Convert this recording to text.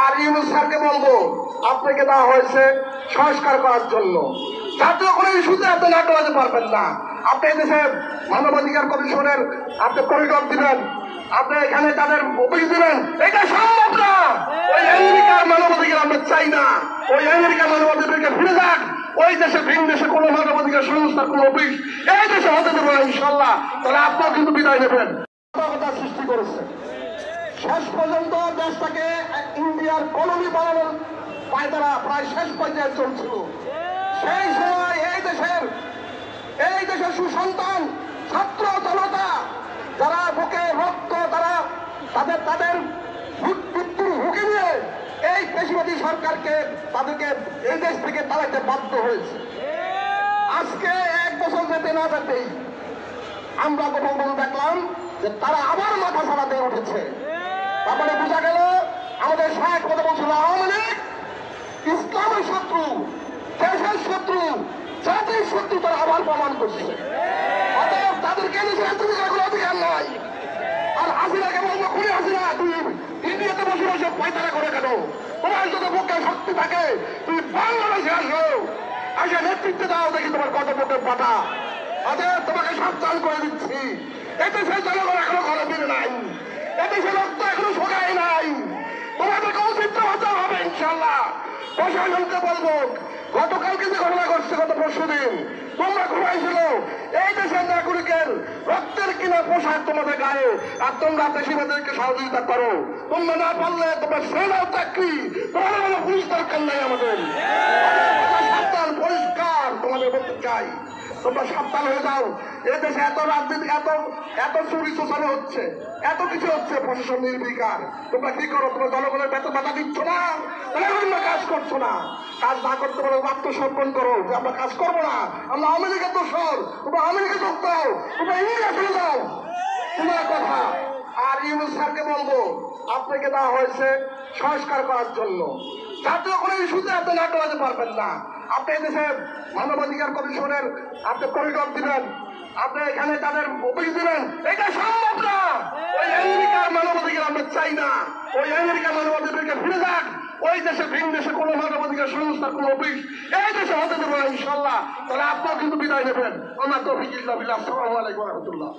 আর ইউনূস স্যারকে বলবো আপনাকে দেওয়া হয়েছে সংস্কার করার জন্য। জাতীয় কোনো ইস্যুতে আপনি নাটক হতে পারবেন না। আপনি এদেশে মানবাধিকার কমিশনের আপনি করিডোর দিবেন, আপনি এখানে তাদের অফিস দিবেন, এটা সম্ভব না। ওই আমেরিকার মানবাধিকার আমরা চাই না। ওই আমেরিকার মানবাধিকারকে ফিরে যাক। ওই দেশে ভিন দেশে কোনো মানবাধিকার সংস্থার কোনো অফিস এই দেশে হতে দেবো না ইনশাল্লাহ। তাহলে আপনিও কিন্তু বিদায় নেবেন। সৃষ্টি করেছে শেষ পর্যন্ত দেশটাকে ইন্ডিয়ার কলোনি বানানোর পায়তারা প্রায় শেষ পর্যায়ে চলছিল। সেই সময় এই দেশের সুসন্তান ছাত্র জনতা যারা বুকে রক্ত তারা তাদের মৃত্যুর হুমকি নিয়ে এই পেশিবাদী সরকারকে তাদেরকে এই দেশ থেকে তাড়াইতে বাধ্য হয়েছে। আজকে 1 বছর যেতে না যেতেই আমরা গোপন দেখলাম যে তারা আবার মাথা ছাড়াতে উঠেছে। তারপরে বোঝা গেল আমাদের 60 কথা বলছিল আওয়ামী লীগ ইসলামের শত্রু, দেশের শত্রু, জাতির শত্রু তারা আবার প্রমাণ করছে। অতএব তাদেরকে কোনো অধিকার নাই। আর হাসিনাকে বলবো খুনি হাসিনা, তুই ইন্ডিয়াতে বসে বসে পয়তারা করে কেন? তোমার যদি বুকে শক্তি থাকে তুই বাংলাদেশে আসো, আসে নেতৃত্ব দাও, দেখি তোমার কত বুকের পাটা। অতএব তোমাকে সাবধান করে দিচ্ছি, এদেশের জনগণ এখনো ঘরে ফিরে নাই, এদেশের রক্ত এখনো শোকায় নাই। তোমাদেরকে উচিত হতে হবে ইনশাল্লাহ। প্রশাসনকে বলবো গতকালকে যে ঘটনা ঘটছে গত পরশুদিন তোমরা ঘুমাইছিল এই দেশের নাগরিকের রক্তের কিনা পোশাক তোমাদের গায়ে, আর তোমরা দেশিবাদেরকে সহযোগিতা করো। তোমরা না পারলে তোমার সেনাও চাকরি, তোমাদের কোনো পুলিশ দরকার নাই আমাদের। সাবধান, পরিষ্কার তোমাদের বলতে চাই, তোমরা সাবধান হয়ে যাও। এদেশে এত রাজনীতি, এত চুরি চোষানো হচ্ছে, এত কিছু হচ্ছে, প্রশাসন নির্বিকার। তোমরা কি করো? তোমরা জনগণের বেতন ভাতা দিচ্ছ না, তোমরা কাজ করছো না। কাজ না করতে পারো আত্মসমর্পণ করো যে আমরা কাজ করবো না, আমরা আমেরিকার দোষর, তোমরা আমেরিকা যোগ দাও, তোমরা ইন্ডিয়া চলে যাও, তোমার কথা। আর ইউনূস স্যারকে বলবো আপনাকে দেওয়া হয়েছে সংস্কার করার জন্য। জাতীয় কোনো ইস্যুতে আপনি নাটক হতে পারবেন না। আপনি এদেশে মানবাধিকার কমিশনের আপনি করিডোর দিবেন, আপনি এখানে তাদের অফিস দিবেন, এটা সম্ভব না। ওই আমেরিকার মানবাধিকার আমরা চাই না। ওই আমেরিকার মানবাধিকারকে ফিরে যাক। ওই দেশে ভিন দেশে কোনো মানবাধিকার সংস্থার কোনো অফিস এই দেশে হতে দেবো না ইনশাল্লাহ। তাহলে আপনিও কিন্তু বিদায় নেবেন। আমার তৌফিক ইল্লাহ বিল্লাহ। আসসালামু আলাইকুম ওয়া রাহমাতুল্লাহ।